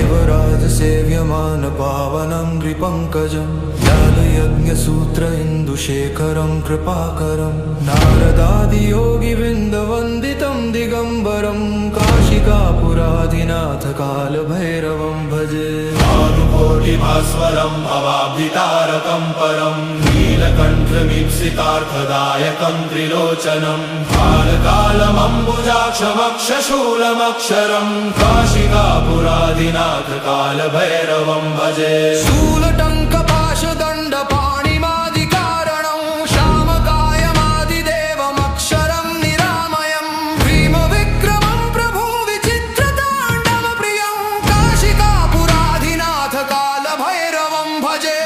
देवराज सेव्यमान पावनं नृपङ्कजं ज्ञानयज्ञसूत्र इन्दुशेखरं कृपाकरं नारदादियोगिवृन्दवन्दितं दिगम्बरं काशिकापुराधिनाथ कालभैरवं भजे। भानुकोटिभास्वरं भवाब्धितारकं परं नीलकण्ठमीप्सितार्थदायकं त्रिलोचनं कालकालमम्बुजाक्षमक्षशूलमक्षरं काशिकापुराधिनाथ कालभैरवं भजे। शूलटङ्कपाशदण्डपाणिमादिकारणं श्यामकायमादिदेवमक्षरं निरामयं भीमविक्रमं प्रभु विचित्रताण्डवप्रियं काशिकापुराधिनाथ कालभैरवं भजे।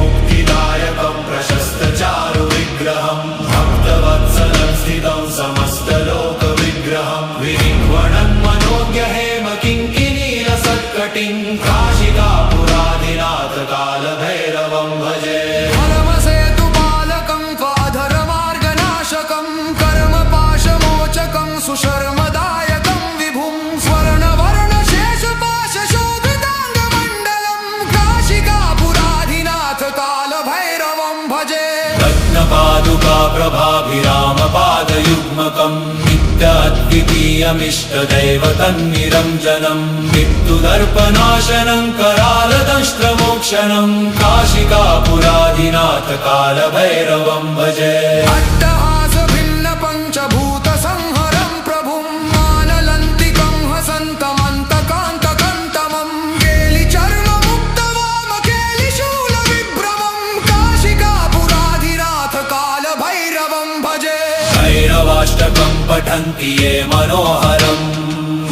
मुक्तिदायकं प्रशस्तचारुविग्रहं भक्तवत्सलं स्थितं समस्तलोकविग्रहं विनिह्वणन् मनोज्ञहेमकिङ्किनीलसत्कटिं काशिकापुराधिनाथ कालभैरवं भजे। परमसेतुपालकं त्वाधरमार्गनाशकं कर्मपाशमोचकं सुशर्मदायकं विभुं स्वर्णवर्णशेषपाशशोभिताङ्गमण्डलं काशिकापुराधिनाथ कालभैरवं भजे। रत्नपादुका प्रभाभिरामपादयुग्मकं नित्याद्वितीयमिष्टदैवतन्निरञ्जनं मृत्युदर्पनाशनं करालदंष्ट्रमोक्षणं काशिकापुराधिनाथ कालभैरवं भजे। अट्टहासभिन्नपञ्चभूतसंहरं प्रभुं मानलन्तिकं हसन्तमन्तकान्तकन्तमं केलिचर्ममुक्तवामकेलिशूलविभ्रमं काशिकापुराधिनाथ कालभैरवं भजे। भैरवाष्टकं पठन्ति ये मनोहरं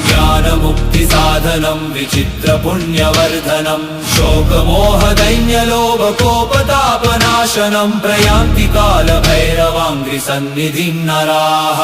ज्ञानमुक्तिसाधनं विचित्रपुण्यवर्धनं शोकमोहदैन्यलोभकोपतापनाशनं प्रयान्ति कालभैरवाङ्घ्रिसन्निधिं नराः।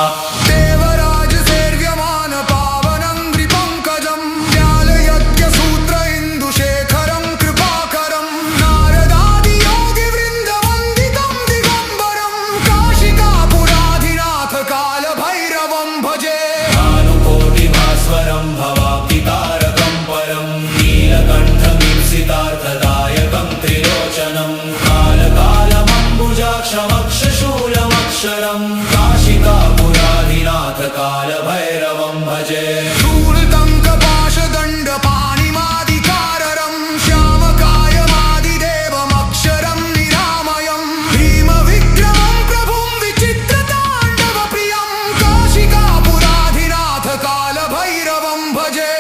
देवराज सेव्यमान पावनं नृपङ्कजं ज्ञानयज्ञसूत्र इन्दुशेखरं कृपाकरं नारदादियोगिवृन्दवन्दितं दिगम्बरं काशिकापुराधिनाथ कालभैरवं भजे। भानुकोटिभास्वरं भवाब्धितारकं परं नीलकण्ठमीप्सितार्थदायकं त्रिलोचनं कालकालमम्बुजाक्षमक्षशूलमक्षरं काशिकापुराधिनाथ कालभैरवं भजे। शूलटङ्कपाशदण्डपाणिमादिकारं श्यामकायमादिदेवमक्षरं निरामयं भीमविक्रमं प्रभुं विचित्रताण्डवप्रियं काशिकापुराधिनाथ कालभैरवं भजे।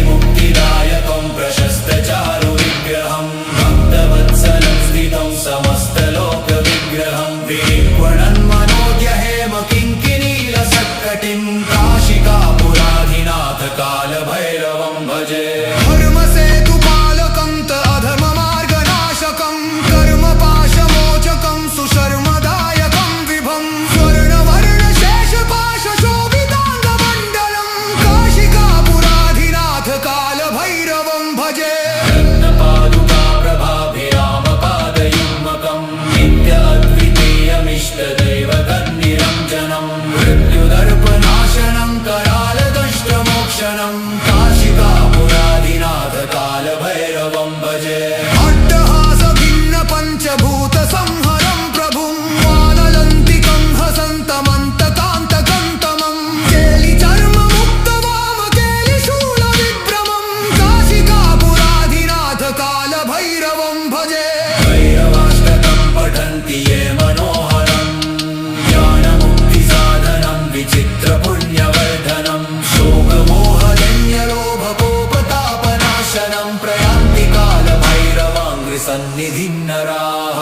मुक्तिदायकं प्रशस्तचारुविग्रहं भक्तवत्सलं स्थितं समस्तलोकविग्रहं विनिह्वणन् मनोज्ञहेमकिङ्किनीलसत्कटिं काशिकापुराधिनाथ कालभैरवं भजे। धर्मसेतुपालकं अधर्ममार्गनाशकं कर्मपाशमोचकं सुशर्मदायकं विभुं स्वर्णवर्णशेषपाशशोभिताङ्गमण्डलं काशिकापुराधिनाथ कालभैरवं भजे। रत्नपादुका प्रभाभिरामपादयुग्मकं नित्याद्वितीयमिष्टदैवतन्निरञ्जनं मृत्युदर्पनाशनं करालदंष्ट्रमोक्षणं काशिकापुराधिनाथ कालभैरवं भजे। अट्टहासभिन्नपञ्चभूतसंहरं प्रभुं मानलन्तिकं हसन्तमन्तकान्तकन्तमं केलिचर्ममुक्तवामकेलिशूलविभ्रमं काशिकापुराधिनाथ कालभैरवं भजे। भैरवाष्टकं पठन्ति ये मनोहरं ज्ञानमुक्तिसाधनं विचित्रपुण्यवर्धनं शोकमोहदैन्यलोभकोपतापनाशनं प्रयान्ति कालभैरवाङ्घ्रिसन्निधिं नराः।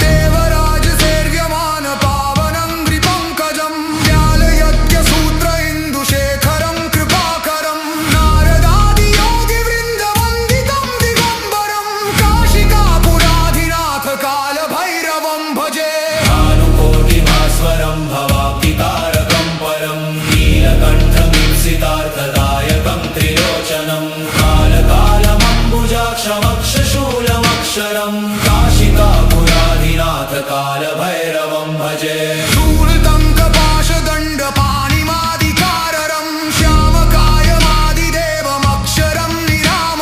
देवराज सेव्यमान पावनं नृपङ्कजं ज्ञानयज्ञसूत्र इन्दुशेखरं कृपाकरं नारदादियोगिवृन्दवन्दितं दिगम्बरं काशिकापुराधिनाथ कालभैरवं भजे। भानुकोटिभास्वरं भवाब्धितारकं परं नीलकण्ठमीप्सितार्थदायकं त्रिलोचनं कालकालमम्बुजाक्षमक्षशूलमक्षरं काशिकापुराधिनाथ कालभैरवं भजे। शूलटङ्कपाशदण्डपाणिमादिकारं श्यामकायमादिदेवमक्षरं निरामयं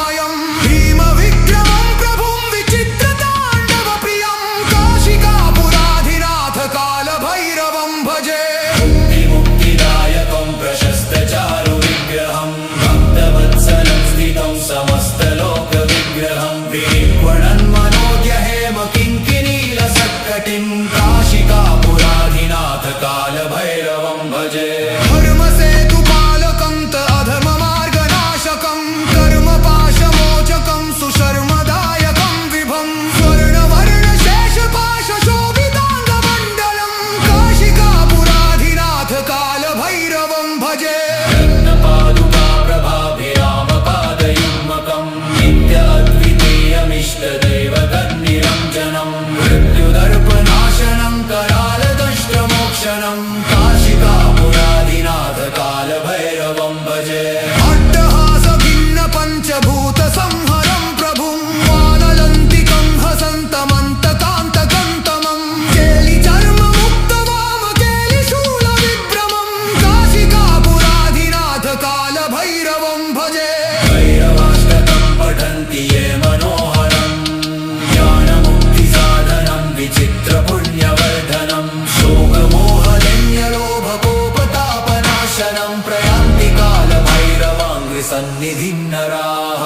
नराः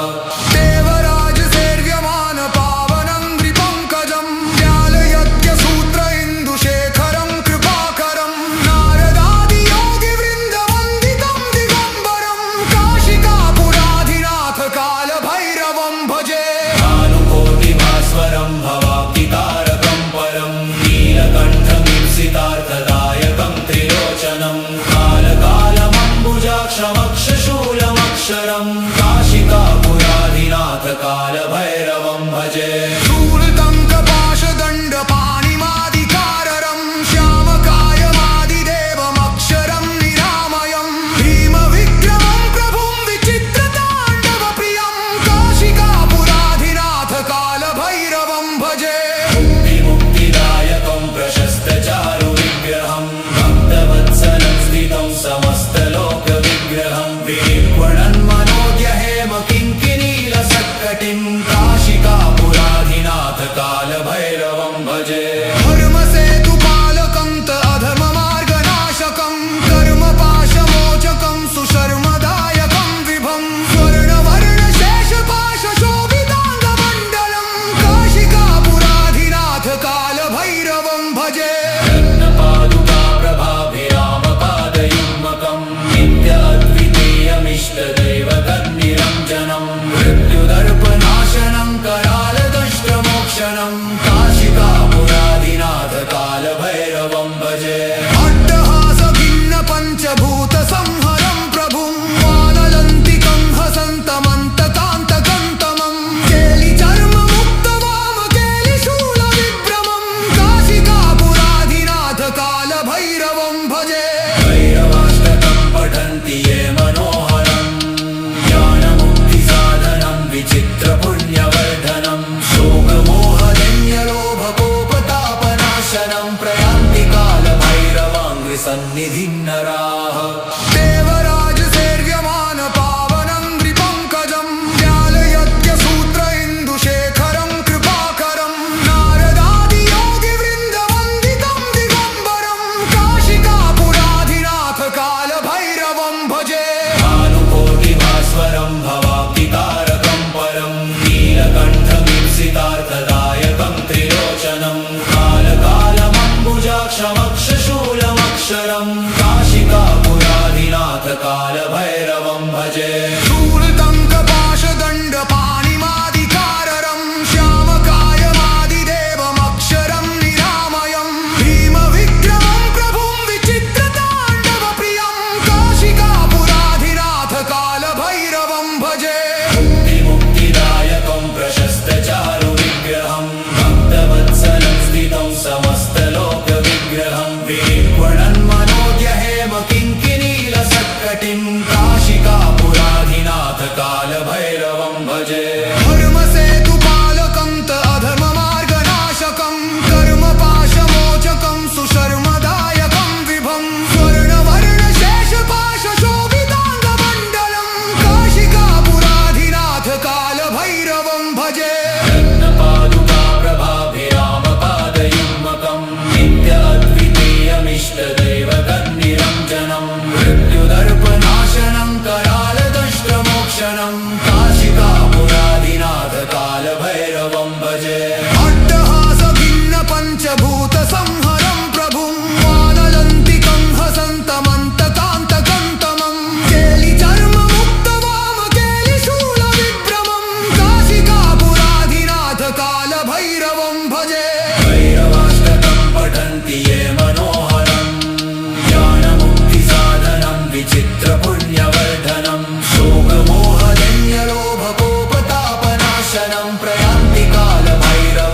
देवराज सेव्यमान पावनं नृपङ्कजं ज्ञालयज्ञसूत्र इन्दुशेखरं कृपाकरं नारदादि योगिवृन्दवन्दितं दिगम्बरं काशिकापुराधिनाथ कालभैरवं भजे भानुकोटिभास्वरं भवाब्धितारकं परं नीलकण्ठमीप्सितार्थदायकं त्रिलोचनं कालकालमम्बुजाक्षमक्षशूलमक्षरं काशिकापुराधिनाथ कालभैरवं भजे शूलटङ्कपाशदण्डपाणिमादिकाररं श्यामकायमादिदेवमक्षरं निरामयं भीमविक्रमं प्रभुं विचित्रताण्डवप्रियं काशिकापुराधिनाथ कालभैरवं भजे मुक्तिदायकं प्रशस्तचारुविग्रहं भक्तवत्सलं स्थितं समस्तलोकविग्रहं विनिर्गुणन्मनोज्ञहेम किङ्किणीलसत्कटिं काशिकापुराधिनाथ कालभैरवं भजे धर्मसेतुपालकं त अधर्ममार्गनाशकं कर्मपाशमोचकं सुशर्मदायकं विभं स्वर्णवर्णशेषपाशशोभिताङ्गमण्डलं काशिकापुराधिनाथ कालभैरवं भजे रत्नपादुकाप्रभाभिरामपादयुग्मकं नित्याद्वितीयमिष्टदैवतन्निरञ्जनं मृत्युदर्पनाशनं करालदंष्ट्रमोक्षणं काशिकापुराधिनाथ कालभैरवं भजे अट्टहासभिन्नपञ्चभूतसंहरं प्रभुं वानलन्तिकं हसन्तमन्तकान्तकं तमं केलिचर्ममुक्तवामकेलिशूलविभ्रमं काशिकापुराधिनाथ कालभैरवं भजे भैरवाष्टकं पठन्ति ये मनोहरं ज्ञानमुक्तिसाधनं विचित्रपुण्यवर्धनं शोकमोहजन्यलोभकोपतापनाशनं प्रयान्ति कालभैरवाङ्घ्रिसन्निधिं नराः देवराज सेव्यमान पावनं नृपङ्कजं ज्ञालयज्ञसूत्र इन्दुशेखरं कृपाकरं नारदादि योगिवृन्दवन्दितं दिगम्बरं काशिकापुराधिनाथ कालभैरवं भजे भानुकोटिभास्वरं भवाब्धितारकं परं नीलकण्ठमीप्सितार्थदायकं त्रिलोचनं कालकालमम्बुजाक्षमक्षशूलमक्षरं काशिकापुराधिनाथ कालभैरवं भजे शूलटङ्कपाशदण्डपाणिमादिकाररं श्यामकायमादिदेवमक्षरं निरामयं भीमविक्रमं प्रभुं विचित्रताण्डवप्रियं काशिकापुराधिनाथ कालभैरवं भजे मुक्तिदायकं प्रशस्तचारुविग्रहं भक्तवत्सलं स्थितं समस्तलोकविग्रहं विनिर्गुणन्मनोज्ञहेम किङ्किणीलसत्कटिं काशिकापुराधिनाथ कालभैरवं भजे धर्मसेतुपालकं त अधर्ममार्गनाशकं कर्मपाशमोचकं सुशर्मदायकं विभं स्वर्णवर्णशेषपाशशोभिताङ्गमण्डलं काशिकापुराधिनाथ कालभैरवं भजे रत्नपादुकाप्रभाभिरामपादयुग्मकं नित्याद्वितीयमिष्टदैवतन्निरञ्जनं मृत्युदर्पनाशनं करालदंष्ट्रमोक्षणं काशिकापुराधिनाथ कालभैरवं भजे अट्टहासभिन्नपञ्चभूतसंहरं प्रभुं वानलन्तिकं हसन्तमन्तकान्तकं तमं केलिचर्ममुक्तवामकेलिशूलविभ्रमं काशिकापुराधिनाथ कालभैरवं भजे भैरवाष्टकं पठन्ति ये मनोहरं ज्ञानमुक्तिसाधनं विचित्रपुण्यवर्धनं शोकमोहजन्यलोभकोपतापनाशनं प्रयान्ति कालभैरवाङ्घ्रिसन्निधिं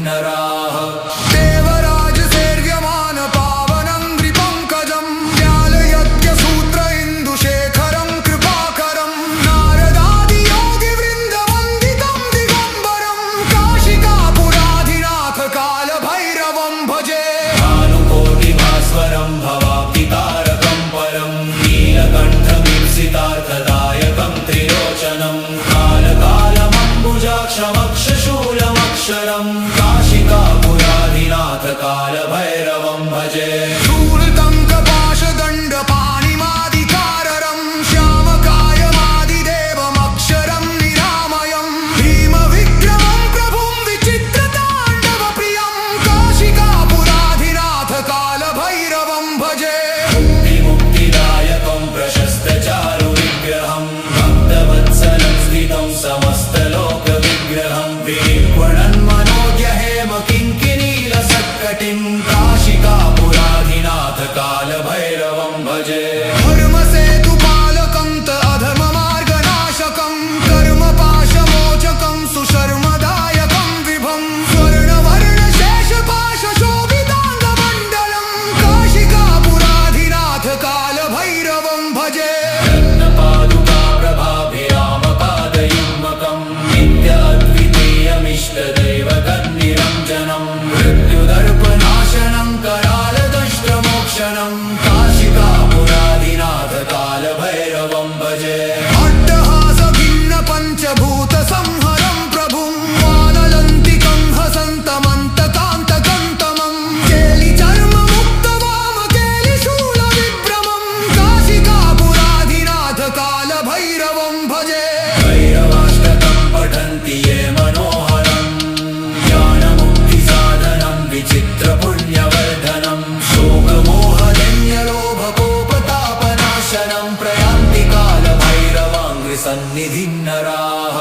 नराः देवराज सेव्यमान पावनङ्घ्रिपङ्कजं ज्ञालयज्ञसूत्र इन्दुशेखरं कृपाकरं नारदादियोगिवृन्दवन्दितं दिगम्बरं काशिकापुराधिनाथ कालभैरवं भजे भानुकोटिभास्वरं भवाब्धितारकं परं नीलकण्ठमीप्सितार्थदायकं त्रिलोचनं कालकालमम्बुजाक्षमक्षशूलमक्षरं काशिकापुराधिनाथ कालभैरवं भजे शूलटङ्कपाशदण्डपाणिमादिकारं श्यामकायमादिदेवमक्षरं निरामयं भीमविक्रमं प्रभुं विचित्रताण्डवप्रियं काशिकापुराधिनाथ कालभैरवं भजे मुक्तिदायकं प्रशस्तचारुविग्रहं भक्तवत्सलं स्थितं समस्तलोकविग्रहं विनिर्वणन्मनोज्ञहेम किङ्किणीलसत्कटिं काशिकापुराधिनाथ कालभैरवं भजे धर्मसेतुपालकं त अधर्ममार्गनाशकं कर्मपाशमोचकं सुशर्मदायकं विभं स्वर्णवर्णशेषपाशशोभिताङ्गमण्डलं काशिकापुराधिनाथ कालभैरवं भजे रत्नपादुकाप्रभाभिरामपादयुग्मकं नित्याद्वितीयमिष्टदैवतन्निरञ्जनं मृत्युदर्पनाशनं करालदंष्ट्रमोक्षणं काशिकापुराधिनाथ कालभैरवं भजे अट्टहासभिन्नपञ्चभूतसंहरं प्रभुं वानलन्तिकं हसन्तमन्तकान्तकन्तमं केलिचर्ममुक्तवामकेलिशूलविभ्रमं काशिकापुराधिनाथ कालभैरवं भजे भैरवाष्टकं पठन्ति ये मनोहरं ज्ञानमुक्तिसाधनं विचित्रपुण्यवर्धनं शोकमोहजन्यलोभकोपतापनाशनं प्रयान्ति कालभैरवाङ्घ्रिसन्निधिं नराः